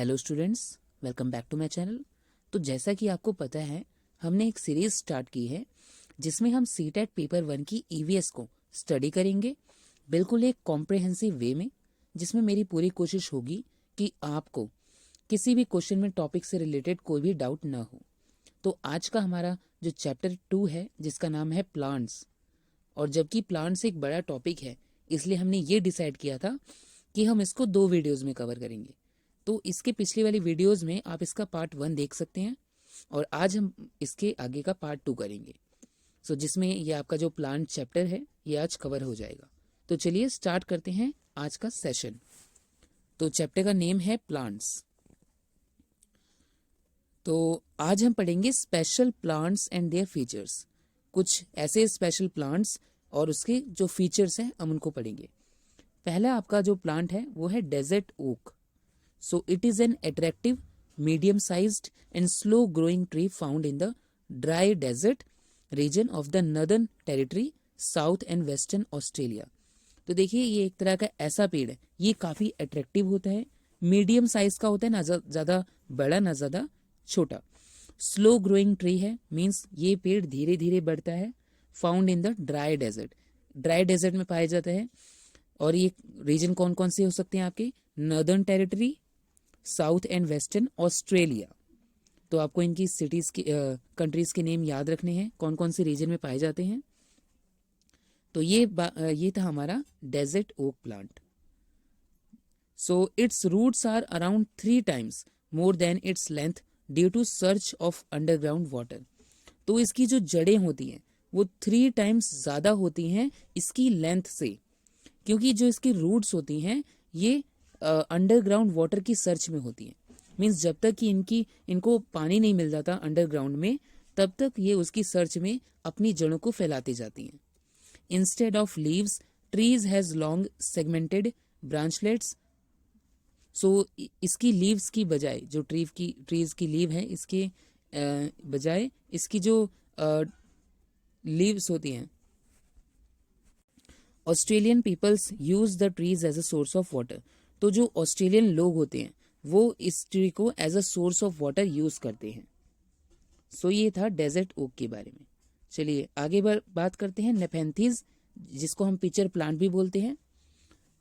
Hello students, welcome back to my channel. तो जैसा कि आपको पता है, हमने एक सीरीज स्टार्ट की है जिसमें हम सीटेट पेपर 1 की ईवीएस को स्टडी करेंगे, बिल्कुल एक कॉम्प्रिहेंसिव वे में, जिसमें मेरी पूरी कोशिश होगी कि आपको किसी भी क्वेश्चन में टॉपिक से रिलेटेड कोई भी डाउट ना हो। तो आज का हमारा जो चैप्टर 2 है, जिसका नाम है प्लांट्स, और जबकि प्लांट्स एक बड़ा टॉपिक है, इसलिए हमने ये डिसाइड किया था कि हम इसको 2 वीडियोज़ में कवर करेंगे। तो इसके पिछली वाली वीडियोस में आप इसका पार्ट 1 देख सकते हैं और आज हम इसके आगे का पार्ट 2 करेंगे। जिसमें ये आपका जो प्लांट चैप्टर है ये आज कवर हो जाएगा। तो चलिए स्टार्ट करते हैं आज का सेशन। तो चैप्टर का नेम है प्लांट्स। तो आज हम पढ़ेंगे special plants and their features. कुछ ऐसे स्पेशल प्लांट्स और उसके जो फीचर्स हैं हम उनको पढ़ेंगे। पहला आपका जो प्लांट है वो है desert oak. So it is an attractive, medium-sized and slow-growing tree found in the dry desert region of the Northern Territory, South and Western Australia. तो देखिए ये एक तरह का ऐसा पेड़ है, ये काफ़ी अट्रैक्टिव होता है, मीडियम साइज का होता है, ना ज़्यादा बड़ा ना ज़्यादा छोटा। स्लो ग्रोइंग ट्री है, मीन्स ये पेड़ धीरे धीरे बढ़ता है। Found in the dry desert, dry desert में पाया जाता है। और ये रीजन कौन कौन से हो सकते हैं आपके? Northern territory, south and western Australia. तो आपको इनकी सिटीज के कंट्रीज के नेम याद रखने हैं, कौन कौन से रीजन में पाए जाते हैं। तो ये था हमारा desert oak plant. So its roots are around 3 times more than its length due to search of underground water. तो इसकी जो जड़ें होती हैं वो 3 times ज़्यादा होती हैं इसकी लेंथ से, क्योंकि जो इसकी रूट्स होती हैं ये अंडरग्राउंड वाटर की सर्च में होती है। मीन्स जब तक कि इनको पानी नहीं मिल जाता अंडरग्राउंड में, तब तक ये उसकी सर्च में अपनी जड़ों को फैलाती जाती हैं। Instead of leaves, trees has long segmented branchlets. So इसकी लीव्स की बजाय, जो ट्रीज की लीव है, इसके बजाय इसकी जो लीव्स होती हैं, Australian peoples use the trees as a source of water. तो जो ऑस्ट्रेलियन लोग होते हैं वो इस ट्री को as a source of water use करते हैं। ये था डेजर्ट ओक के बारे में। चलिए आगे बात करते हैं नेफेंथीज, जिसको हम पिचर प्लांट भी बोलते हैं।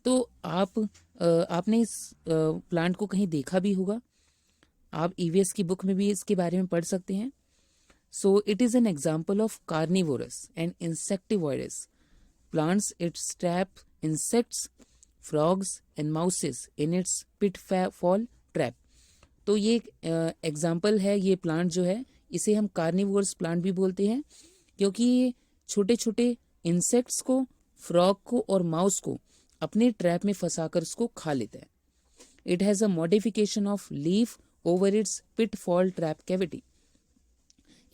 तो आपने इस प्लांट को कहीं देखा भी होगा, आप ईवीएस की बुक में भी इसके बारे में पढ़ सकते हैं। It is an example of carnivorous and insectivorous plants. It's trap insects, frogs and mouses in its pitfall trap। तो ये एक एग्जाम्पल है। ये प्लांट जो है इसे हम कार्निवोरस प्लांट भी बोलते हैं, क्योंकि ये छोटे छोटे इंसेक्ट्स को, फ्रॉग को और माउस को अपने ट्रैप में फंसाकर उसको खा लेता है। It has a modification of leaf over it's pitfall trap cavity.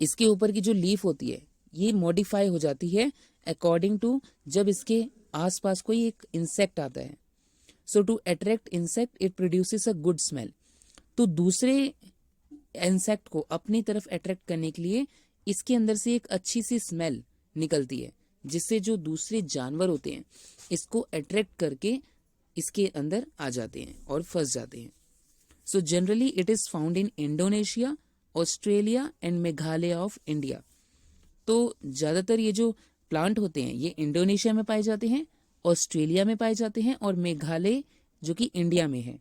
इसके ऊपर की जो लीफ होती है ये मॉडिफाई हो जाती है अकॉर्डिंग टू जब इसके आसपास कोई एक इंसेक्ट आता है। To attract insect it produces a good smell. तो दूसरे इंसेक्ट को अपनी तरफ अट्रैक्ट करने के लिए इसके अंदर से एक अच्छी सी स्मेल निकलती है, जिससे जो दूसरे जानवर होते हैं इसको अट्रैक्ट करके इसके अंदर आ जाते हैं और फंस जाते हैं। Generally it is found in Indonesia, Australia and Meghalaya of India. तो ज़्यादातर ये जो प्लांट होते हैं ये इंडोनेशिया में पाए जाते हैं, ऑस्ट्रेलिया में पाए जाते हैं और मेघालय जो कि इंडिया में है।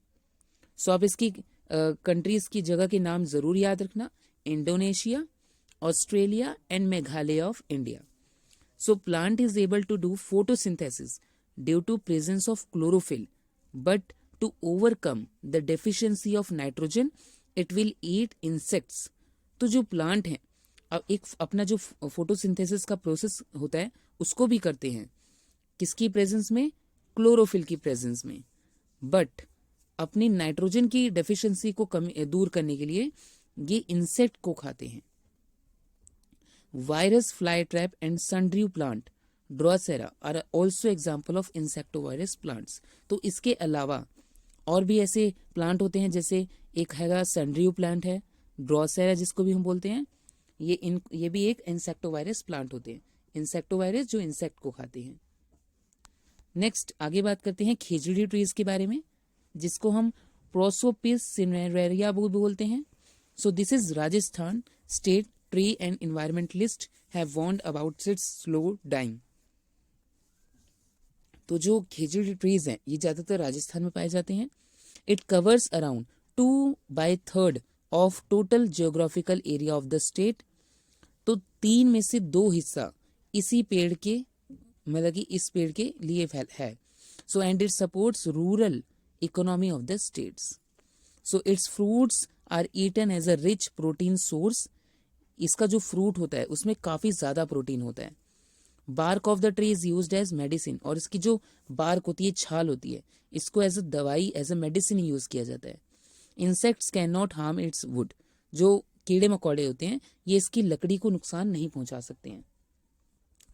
आप इसकी कंट्रीज की जगह के नाम जरूर याद रखना, Indonesia, Australia and Meghalaya of India. Plant is able to do photosynthesis due to presence of chlorophyll, but to overcome the deficiency of nitrogen it will eat insects. तो जो प्लांट है अब एक अपना जो फोटोसिंथेसिस का प्रोसेस होता है उसको भी करते हैं, किसकी प्रेजेंस में? क्लोरोफिल की प्रेजेंस में। बट अपनी नाइट्रोजन की डेफिशिएंसी को दूर करने के लिए ये इंसेक्ट को खाते हैं। वायरस, fly trap and sundew plant, drosera are also example of insectivorous plants. तो इसके अलावा और भी ऐसे प्लांट होते हैं, जैसे एक हैगा सनड्यू प्लांट है, ड्रोसेरा जिसको भी हम बोलते हैं, ये भी एक इंसेक्टोवायरस प्लांट होते हैं। इंसेक्टोवायरस जो इंसेक्ट को खाते हैं। नेक्स्ट आगे बात करते हैं खिजड़ी ट्रीज के बारे में, जिसको हम प्रोसोपिस सिनेरेरिया भी बोलते हैं। So this is Rajasthan state tree and environmentalist have warned about its slow dying. तो जो खेजड़ी ट्रीज हैं ये ज्यादातर राजस्थान में पाए जाते हैं। It covers around 2/3 of total geographical area of the state. तो 3 में से 2 हिस्सा इसी पेड़ के मतलब कि इस पेड़ के लिए है। So and it supports rural economy of the states. So its fruits are eaten as a rich protein source. इसका जो फ्रूट होता है उसमें काफी ज्यादा प्रोटीन होता है। Bark of the tree is used as medicine. और इसकी जो बार्क होती है, छाल होती है, इसको एज अ दवाई, एज अ मेडिसिन यूज किया जाता है। Insects can not harm it's would. जो कीड़े मकोड़े होते हैं ये इसकी लकड़ी को नुकसान नहीं पहुंचा सकते हैं।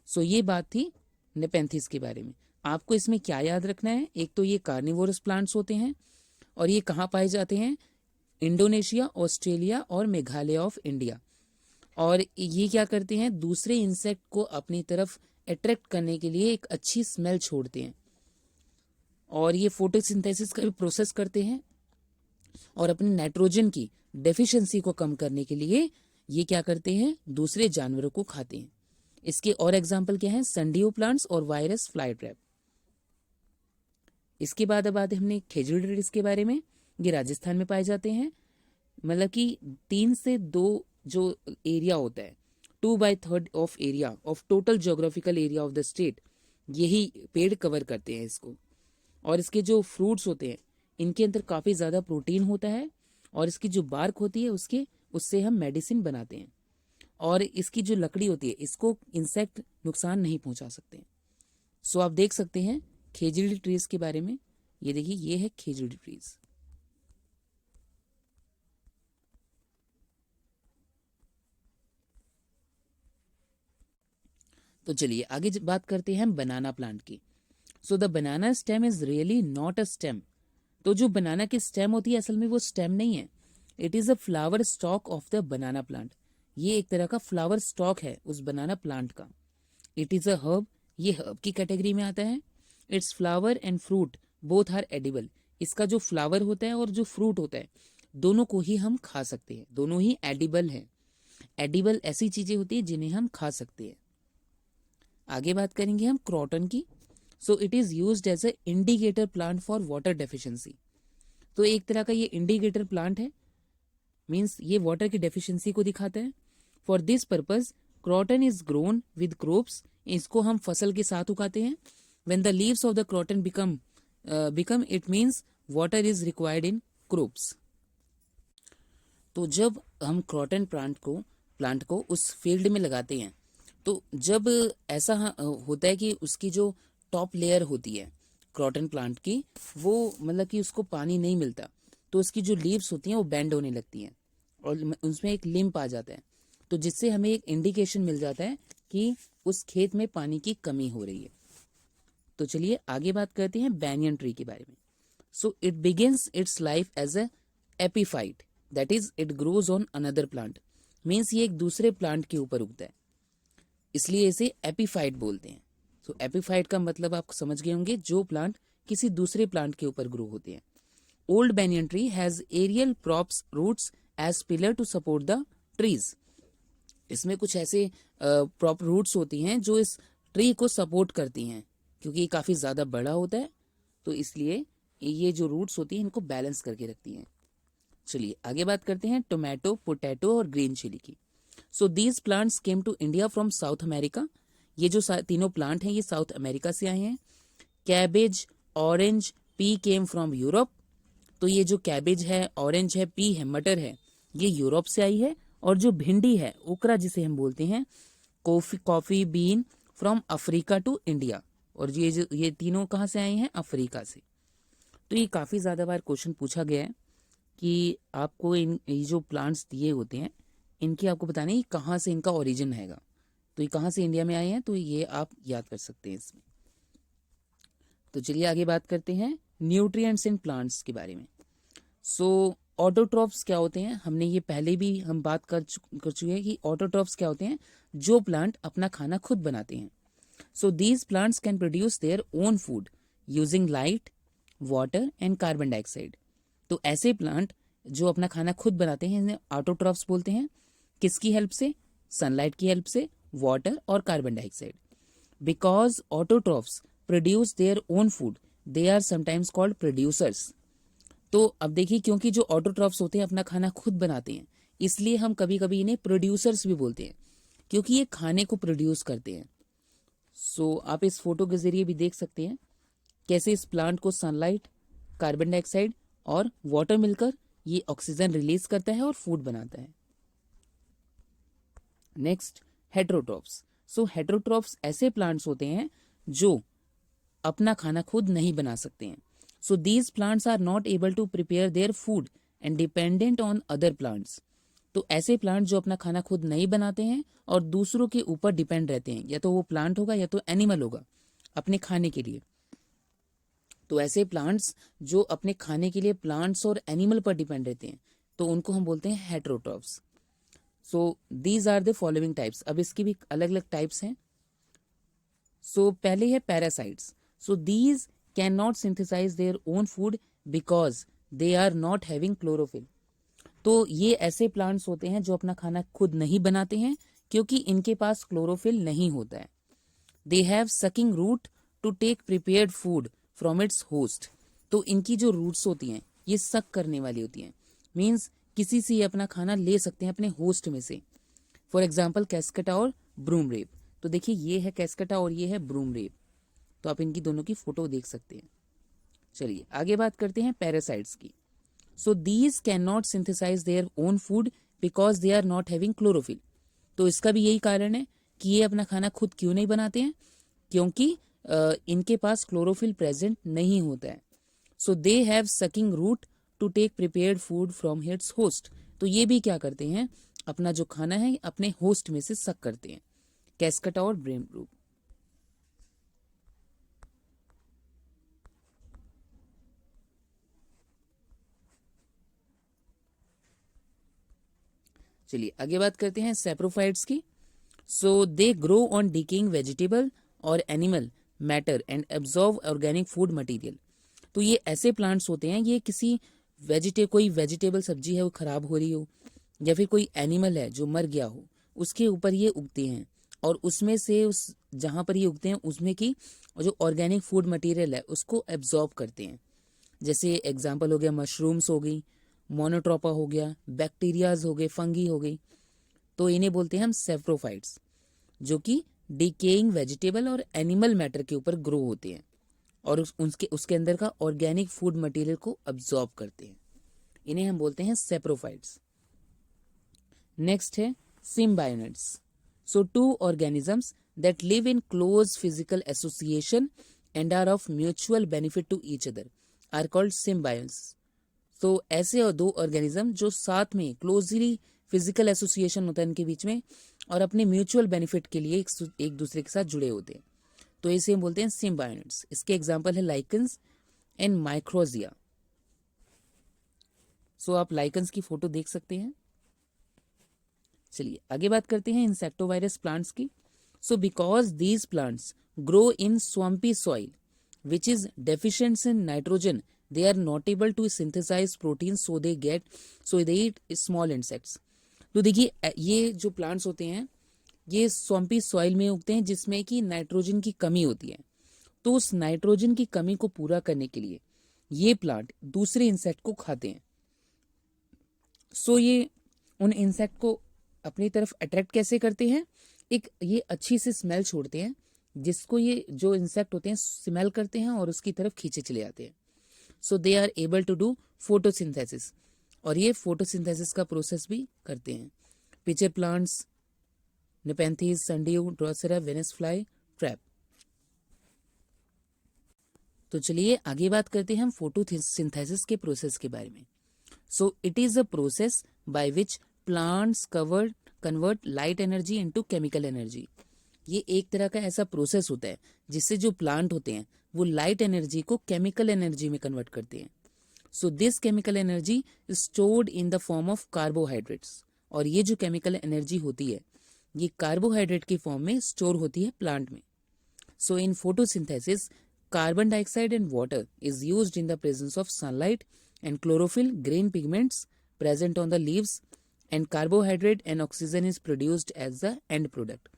सो ये बात थी नेपेंथिस के बारे में। आपको इसमें क्या याद रखना है, एक तो ये कार्निवोरस प्लांट्स होते हैं और ये कहाँ पाए जाते हैं, इंडोनेशिया, ऑस्ट्रेलिया और मेघालय ऑफ इंडिया। और ये क्या करते हैं, दूसरे इंसेक्ट को अपनी तरफ अट्रैक्ट करने के लिए एक अच्छी स्मेल छोड़ते हैं। और ये फोटोसिंथेसिस का भी प्रोसेस करते हैं और अपने नाइट्रोजन की डेफिशिएंसी को कम करने के लिए ये क्या करते हैं, दूसरे जानवरों को खाते हैं। इसके और एग्जाम्पल क्या है, संडियो प्लांट्स और वायरस फ्लाई ट्रैप। इसके बाद अब बात हमने खेजड़ी ट्रीज के बारे में। ये राजस्थान में पाए जाते हैं। मतलब कि 3 से 2 जो एरिया होता है, 2/3 of area of total geographical area of the state, यही पेड़ कवर करते हैं इसको। और इसके जो फ्रूट्स होते हैं इनके अंदर काफी ज्यादा प्रोटीन होता है और इसकी जो बार्क होती है उससे हम मेडिसिन बनाते हैं। और इसकी जो लकड़ी होती है इसको इंसेक्ट नुकसान नहीं पहुंचा सकते। सो आप देख सकते हैं खेजड़ी ट्रीज के बारे में। ये देखिए, ये है खेजड़ी ट्रीज। तो चलिए आगे बात करते हैं हम बनाना प्लांट की। So the banana stem is really not a stem. तो जो बनाना की स्टेम होती है असल में वो स्टेम नहीं है, it is a flower stalk of the banana plant. ये एक तरह का फ्लावर स्टॉक है उस बनाना प्लांट का। इट इज अ हर्ब, ये हर्ब की कैटेगरी में आता है। Its flower and fruit both are edible. इसका जो फ्लावर होता है और जो फ्रूट होता है दोनों को ही हम खा सकते हैं, दोनों ही एडिबल हैं। एडिबल ऐसी चीजें होती है जिन्हें हम खा सकते हैं। आगे बात करेंगे हम क्रॉटन की। So it is used as a indicator plant for water deficiency. तो एक तरह का ये इंडिकेटर प्लांट है, मींस ये वाटर की डेफिशिएंसी को दिखाता है। For this purpose croton is grown with crops. इसको हम फसल के साथ उगाते हैं। When the leaves of the croton become it means water is required in crops. तो जब हम क्रॉटन प्लांट को उस फील्ड में लगाते हैं तो जब ऐसा होता है कि उसकी जो टॉप लेयर होती है क्रॉटन प्लांट की, वो मतलब कि उसको पानी नहीं मिलता, तो उसकी जो लीव्स होती हैं वो बेंड होने लगती हैं और उसमें एक लिम्प आ जाता है। तो जिससे हमें एक इंडिकेशन मिल जाता है कि उस खेत में पानी की कमी हो रही है। तो चलिए आगे बात करते हैं बैनियन ट्री के बारे में। So it begins its life as a epiphyte, that is it grows on another plant. Means ये एक दूसरे प्लांट के ऊपर उगता है, इसलिए इसे एपीफाइट बोलते हैं। सो एपीफाइट का मतलब आप समझ गए होंगे, जो प्लांट किसी दूसरे प्लांट के ऊपर ग्रो होते हैं। Old banyan tree has aerial props roots as pillar to support the trees. इसमें कुछ ऐसे प्रॉप रूट्स होती हैं जो इस ट्री को सपोर्ट करती हैं, क्योंकि ये काफी ज्यादा बड़ा होता है तो इसलिए ये जो रूट्स होती हैं इनको बैलेंस करके रखती हैं। चलिए आगे बात करते हैं टोमेटो, पोटैटो और ग्रीन चिली की। So these plants came to India from South America. ये जो तीनों प्लांट हैं ये साउथ अमेरिका से आए हैं। Cabbage, orange, P came from Europe. तो ये जो कैबेज है, ऑरेंज है, पी है, मटर है, ये यूरोप से आई है। और जो भिंडी है, ओकरा जिसे हम बोलते हैं, coffee bean from Africa to India. और ये तीनों कहाँ से आए हैं, अफ्रीका से। तो ये काफी ज्यादा बार क्वेश्चन पूछा गया है कि आपको ये जो प्लांट्स दिए होते हैं इनकी आपको बताना है कहाँ से इनका ओरिजिन हैगा। तो ये कहाँ से इंडिया में आए हैं, तो ये आप याद कर सकते हैं इसमें। तो चलिए आगे बात करते हैं न्यूट्रिएंट्स इन प्लांट्स के बारे में। सो ऑटोट्रॉफ्स क्या होते हैं, हमने ये पहले भी हम बात कर चुके हैं कि ऑटोट्रॉफ्स क्या होते हैं, जो प्लांट अपना खाना खुद बनाते हैं। So these plants can produce their own food using light, water and carbon dioxide. तो ऐसे प्लांट जो अपना खाना खुद बनाते हैं इन्हें ऑटोट्रॉफ्स बोलते हैं। किसकी हेल्प से? सनलाइट की हेल्प से, वाटर और carbon dioxide. Because autotrophs produce their own food they are sometimes called producers. तो अब देखिए, क्योंकि जो ऑटोट्रॉफ्स होते हैं अपना खाना खुद बनाते हैं, इसलिए हम कभी कभी इन्हें प्रोड्यूसर्स भी बोलते हैं, क्योंकि ये खाने को प्रोड्यूस करते हैं। सो आप इस फोटो के जरिए भी देख सकते हैं कैसे इस प्लांट को सनलाइट, कार्बन डाइऑक्साइड और वाटर मिलकर ये ऑक्सीजन रिलीज करता है और फूड बनाता है। Next, heterotrophs. सो हेटेरोट्रॉफ्स ऐसे प्लांट्स होते हैं जो अपना खाना खुद नहीं बना सकते हैं। So these plants are not able to prepare their food and dependent on other plants. तो ऐसे प्लांट जो अपना खाना खुद नहीं बनाते हैं और दूसरों के ऊपर डिपेंड रहते हैं, या तो वो प्लांट होगा या तो एनिमल होगा अपने खाने के लिए। तो ऐसे प्लांट्स जो अपने खाने के लिए प्लांट्स और एनिमल पर डिपेंड रहते हैं, तो उनको हम बोलते हैं heterotrophs. So these are the following types. अब इसकी भी अलग अलग टाइप्स हैं। सो पहले है parasites. So these can not synthesize their own food because they are not having chlorophyll. तो ये ऐसे प्लांट्स होते हैं जो अपना खाना खुद नहीं बनाते हैं क्योंकि इनके पास क्लोरोफिल नहीं होता है। They have sucking root to take prepared food from its host. तो इनकी जो रूट्स होती हैं ये सक करने वाली होती हैं, मीन्स किसी से ये अपना खाना ले सकते हैं अपने होस्ट में से। फॉर एग्जाम्पल कैस्केटा और ब्रूम रेप। तो देखिए, ये है कैस्केटा और ये है ब्रूम रेप। तो आप इनकी दोनों की फोटो देख सकते हैं। चलिए आगे बात करते हैं पैरासाइट्स की। So these can not synthesize their own food because they are not having chlorophyll. तो इसका भी यही कारण है कि ये अपना खाना खुद क्यों नहीं बनाते हैं, क्योंकि इनके पास क्लोरोफिल प्रेजेंट नहीं होता है। So they have sucking root to take prepared food from its host. तो ये भी क्या करते हैं, अपना जो खाना है अपने होस्ट में से सक करते हैं। कैस्केटा और ब्रूम रेप। चलिए आगे बात करते हैं सैप्रोफाइट्स की। So they grow on decaying vegetable और animal matter and absorb organic food material. तो ये ऐसे प्लांट्स होते हैं, ये किसी कोई वेजिटेबल सब्जी है वो खराब हो रही हो, या फिर कोई एनिमल है जो मर गया हो, उसके ऊपर ये उगते हैं और उसमें से उस जहाँ पर ये उगते हैं उसमें की जो ऑर्गेनिक फूड मटेरियल है उसको एब्जॉर्ब करते हैं। जैसे एग्जाम्पल हो गया मशरूम्स हो गई, मोनोट्रोपा हो गया, बैक्टीरियाज हो गए, फंगी हो गई। तो इन्हें बोलते हैं हम सैप्रोफाइट्स, जो कि डिकेइंग वेजिटेबल और एनिमल मैटर के ऊपर ग्रो होते हैं और उसके अंदर का ऑर्गेनिक फूड मटेरियल को अब्सॉर्ब करते हैं। इन्हें हम बोलते हैं सैप्रोफाइट्स। नेक्स्ट है symbionts. So two organisms that live in close physical association and are of mutual benefit to each other are called symbionts. तो ऐसे और दो ऑर्गेनिज्म जो साथ में क्लोजली फिजिकल एसोसिएशन होता है इनके बीच में और अपने म्यूचुअल बेनिफिट के लिए एक दूसरे के साथ जुड़े होते हैं, तो इसे हम बोलते हैं सिम्बायोनिट्स। इसके एग्जांपल है लाइकन्स एंड माइक्रोजिया। सो आप लाइकन्स की फोटो देख सकते हैं। चलिए आगे बात करते हैं इंसेक्टोवायरस प्लांट्स की। So because these plants grow in swampy soil which is deficient in nitrogen, they are not able to synthesize proteins, so they eat small insects। तो देखिए, ये जो प्लांट्स होते हैं ये स्वम्पी सॉइल में उगते हैं जिसमें कि नाइट्रोजन की कमी होती है। तो उस नाइट्रोजन की कमी को पूरा करने के लिए ये प्लांट दूसरे इंसेक्ट को खाते हैं। सो ये उन इंसेक्ट को अपनी तरफ अट्रैक्ट कैसे करते हैं, एक ये अच्छी सी स्मेल छोड़ते हैं जिसको ये जो इंसेक्ट होते हैं स्मेल करते हैं और उसकी तरफ खींचे चले जाते हैं। So they are able to do photosynthesis, और ये फोटोसिंथेसिस का प्रोसेस भी करते हैं। Pitcher plants, nepenthes, sundew, drosera, Venus fly, trap. तो चलिए आगे बात करते हैं हम फोटोसिंथेसिस के प्रोसेस के बारे में। So it is a process by which plants convert light energy into chemical energy. ये एक तरह का ऐसा प्रोसेस होता है जिससे जो प्लांट होते हैं वो लाइट एनर्जी को केमिकल एनर्जी में कन्वर्ट करते हैं। So this chemical energy is stored in the form of carbohydrates, और ये जो केमिकल एनर्जी होती है ये कार्बोहाइड्रेट की फॉर्म में स्टोर होती है प्लांट में। So in photosynthesis carbon dioxide and water is used in the presence of sunlight and chlorophyll, green pigments present on the leaves, and carbohydrate and oxygen is produced as the end product.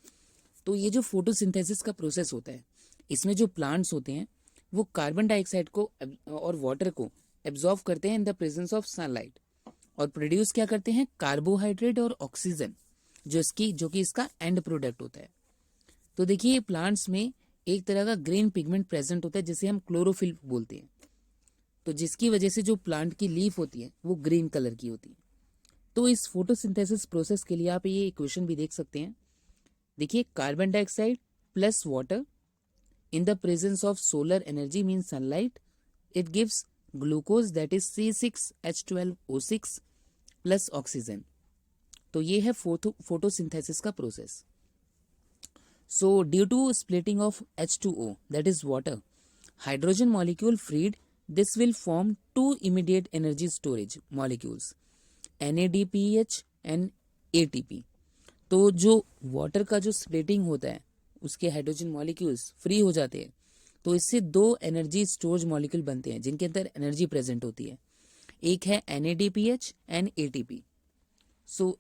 तो ये जो photosynthesis का process होता है, इसमें जो plants होते हैं वो कार्बन डाइऑक्साइड को और वाटर को एब्जॉर्व करते हैं इन द प्रेजेंस ऑफ सनलाइट, और प्रोड्यूस क्या करते हैं, कार्बोहाइड्रेट और ऑक्सीजन, जो कि इसका एंड प्रोडक्ट होता है। तो देखिए प्लांट्स में एक तरह का ग्रीन पिगमेंट प्रेजेंट होता है जिसे हम क्लोरोफिल बोलते हैं, तो जिसकी वजह से जो प्लांट की लीफ होती है वो ग्रीन कलर की होती है। तो इस फोटोसिंथेसिस प्रोसेस के लिए आप ये इक्वेशन भी देख सकते हैं। देखिए carbon dioxide plus water in the presence of solar energy mean sunlight, it gives glucose that is C6H12O6 plus oxygen. तो ये है फोटोसिंथेसिस का process. So due to splitting of H2O, that is water, hydrogen molecule freed, this will form two immediate energy storage molecules, NADPH and ATP। तो जो water का जो splitting होता है उसके हाइड्रोजन मॉलिक्यूल्स फ्री हो जाते हैं, तो इससे दो एनर्जी स्टोरेज मॉलिक्यूल बनते हैं जिनके अंदर एनर्जी प्रेजेंट होती है। एक है NADPH एंड ATP। सो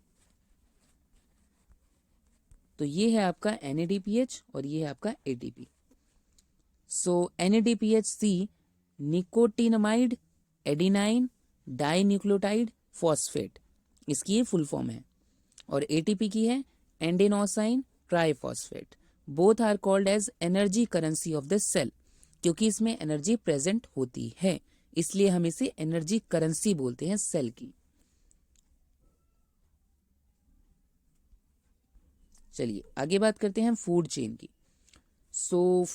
तो ये है आपका NADPH और ये है आपका ATP। So NADPH nicotinamide adenine dinucleotide phosphate, इसकी ये फुल फॉर्म है, और ATP की है adenosine triphosphate. Both are called as energy currency of the cell, क्योंकि इसमें एनर्जी प्रेजेंट होती है इसलिए हम इसे एनर्जी करेंसी बोलते हैं सेल की। चलिए आगे बात करते हैं फूड चेन की। सो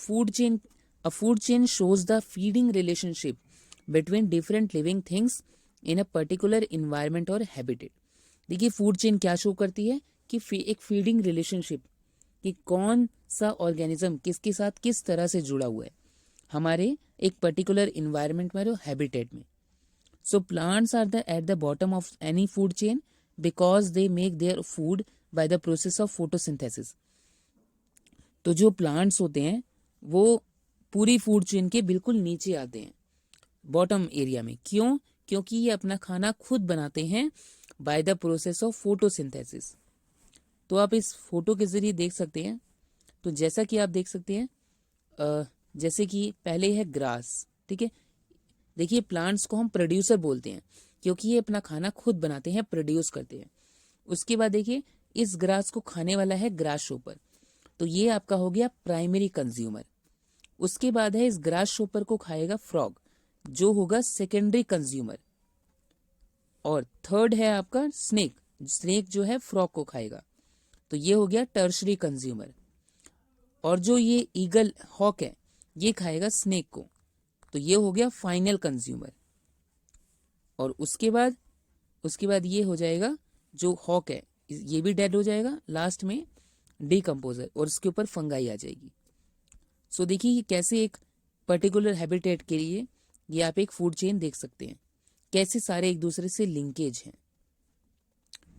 a food chain shows the feeding relationship between different living things in a particular environment or habitat। देखिए फूड चेन क्या शो करती है कि एक फीडिंग रिलेशनशिप, कि कौन सा ऑर्गेनिज्म किसके साथ किस तरह से जुड़ा हुआ है हमारे एक पर्टिकुलर इन्वायरमेंट में और हैबिटेट में। So plants are at the bottom of any food chain because they make their food by the process of photosynthesis. तो जो प्लांट्स होते हैं वो पूरी फूड चेन के बिल्कुल नीचे आते हैं, बॉटम एरिया में। क्यों? क्योंकि ये अपना खाना खुद बनाते हैं bye the process of photosynthesis. तो आप इस फोटो के जरिए देख सकते हैं। तो जैसा कि आप देख सकते हैं, जैसे कि पहले है ग्रास, ठीक है। देखिए प्लांट्स को हम प्रोड्यूसर बोलते हैं क्योंकि ये अपना खाना खुद बनाते हैं, प्रोड्यूस करते हैं। उसके बाद देखिए इस ग्रास को खाने वाला है ग्रास शॉपर, तो ये आपका हो गया प्राइमरी कंज्यूमर। उसके बाद है इस ग्रास शॉपर को खाएगा फ्रॉग, जो होगा सेकेंडरी कंज्यूमर। और थर्ड है आपका स्नेक जो है फ्रॉग को खाएगा, तो ये हो गया टर्शरी कंज्यूमर। और जो ये ईगल हॉक है ये खाएगा स्नेक को, तो ये हो गया फाइनल कंज्यूमर। और उसके बाद ये हो जाएगा जो हॉक है ये भी डेड हो जाएगा, लास्ट में डीकम्पोजर, और उसके ऊपर फंगाई आ जाएगी। सो देखिए ये कैसे एक पर्टिकुलर हैबिटेट के लिए ये आप एक फूड चेन देख सकते हैं, कैसे सारे एक दूसरे से लिंकेज हैं।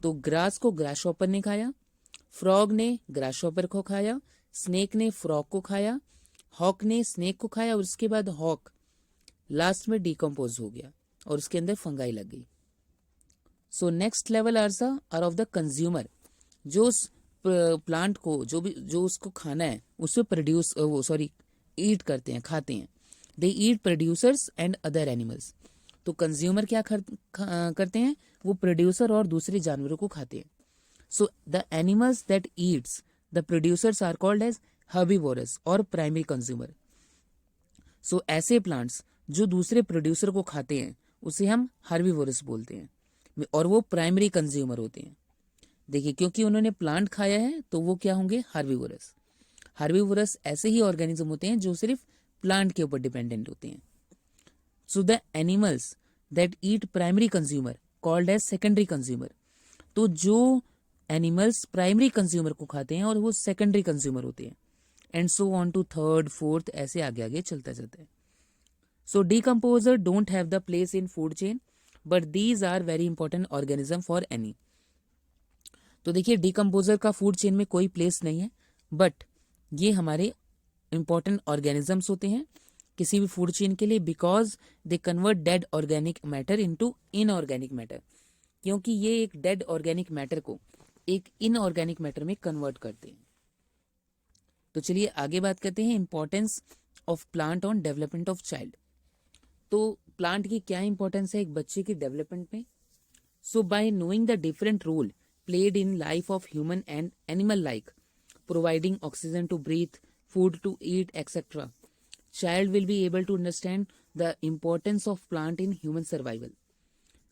तो ग्रास को ग्रासहॉपर ने खाया, फ्रॉग ने ग्रासहॉपर को खाया, स्नेक ने फ्रॉग को खाया, हॉक ने स्नेक को खाया, और उसके बाद हॉक लास्ट में डिकम्पोज हो गया और उसके अंदर फंगाई लग गई। So next level are of the consumer, जो प्लांट को जो उसको खाना है उससे ईट करते हैं, खाते हैं। दे ईट प्रोड्यूसर्स एंड अदर एनिमल्स। तो कंज्यूमर क्या करते हैं, वो प्रोड्यूसर और दूसरे जानवरों को खाते हैं। So the animals that eats the producers are called as herbivorous और प्राइमरी कंज्यूमर। सो ऐसे प्लांट्स जो दूसरे प्रोड्यूसर को खाते हैं उसे हम हर्बीवोरस बोलते हैं, और वो प्राइमरी कंज्यूमर होते हैं। देखिए क्योंकि उन्होंने प्लांट खाया है तो वो क्या होंगे, हर्बीवोरस। हर्बीवोरस ऐसे ही ऑर्गेनिज्म होते हैं जो सिर्फ प्लांट के ऊपर डिपेंडेंट होते हैं। So the animals that eat primary consumer called as secondary consumer. तो जो एनिमल्स प्राइमरी कंज्यूमर को खाते हैं और वो सेकेंडरी कंज्यूमर होते हैं, and so on to third fourth, ऐसे आगे आगे चलता जाता है। So decomposer don't have the place in food chain but these are very important organism for any. तो देखिए डीकम्पोजर का फूड चेन में कोई प्लेस नहीं है, बट ये हमारे इंपॉर्टेंट ऑर्गेनिजम्स होते हैं किसी भी फूड चेन के लिए, because they convert dead organic matter into inorganic matter, क्योंकि ये एक डेड ऑर्गेनिक मैटर को एक इनऑर्गेनिक मैटर में कन्वर्ट करते हैं। तो चलिए आगे बात करते हैं importance of plant on development of child. तो प्लांट की क्या इंपॉर्टेंस है एक बच्चे की डेवलपमेंट में? So by knowing the different role played in life of human and animal like providing oxygen to breathe, food to eat, etc., child will be able to understand the importance of plant in human survival.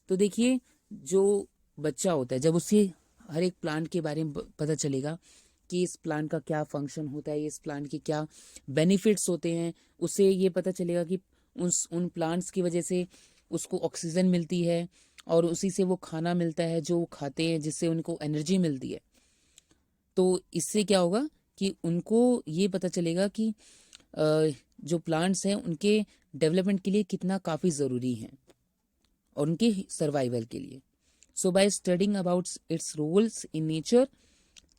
तो देखिए, जो बच्चा होता है जब उसे हर एक plant के बारे में पता चलेगा कि इस प्लांट का क्या फंक्शन होता है, इस प्लांट के क्या बेनिफिट्स होते हैं, उसे ये पता चलेगा कि उन प्लांट्स की वजह से उसको ऑक्सीजन मिलती है और उसी से वो खाना मिलता है जो वो खाते हैं, जिससे उनको एनर्जी मिलती है। तो इससे क्या होगा कि उनको ये पता चलेगा कि जो प्लांट्स हैं उनके डेवलपमेंट के लिए कितना काफ़ी ज़रूरी है और उनके सर्वाइवल के लिए। So by studying about its roles in nature,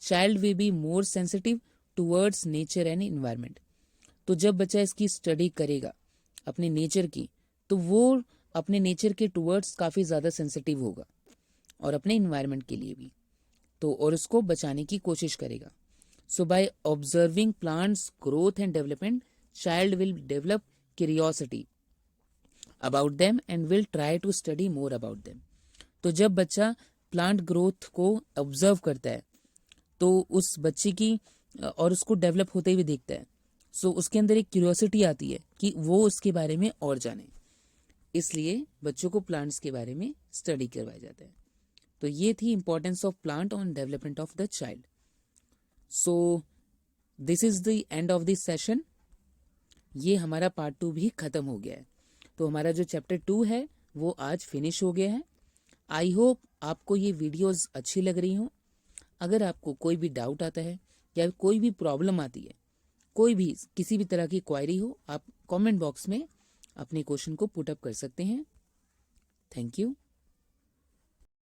child will be more sensitive towards nature and environment. तो जब बच्चा इसकी स्टडी करेगा अपने नेचर की, तो वो अपने नेचर के टूवर्ड्स काफ़ी ज़्यादा सेंसिटिव होगा और अपने इन्वायरमेंट के लिए भी, तो और उसको बचाने की कोशिश करेगा। So by observing plants growth and development, child will develop curiosity about them and will try to study more about them. तो जब बच्चा प्लांट ग्रोथ को ऑब्जर्व करता है तो उस बच्चे की और उसको डेवलप होते हुए देखता है, सो उसके अंदर एक क्यूरियोसिटी आती है कि वो उसके बारे में और जाने, इसलिए बच्चों को प्लांट्स के बारे में स्टडी करवाया जाता है। तो ये थी importance of plant on development of the child. So this is the end of this session. ये हमारा पार्ट 2 भी खत्म हो गया है। तो हमारा जो चैप्टर 2 है वो आज फिनिश हो गया है। आई होप आपको ये वीडियोस अच्छी लग रही हों। अगर आपको कोई भी डाउट आता है या कोई भी प्रॉब्लम आती है, कोई भी किसी भी तरह की क्वायरी हो, आप कमेंट बॉक्स में अपने क्वेश्चन को पुट अप कर सकते हैं। Thank you.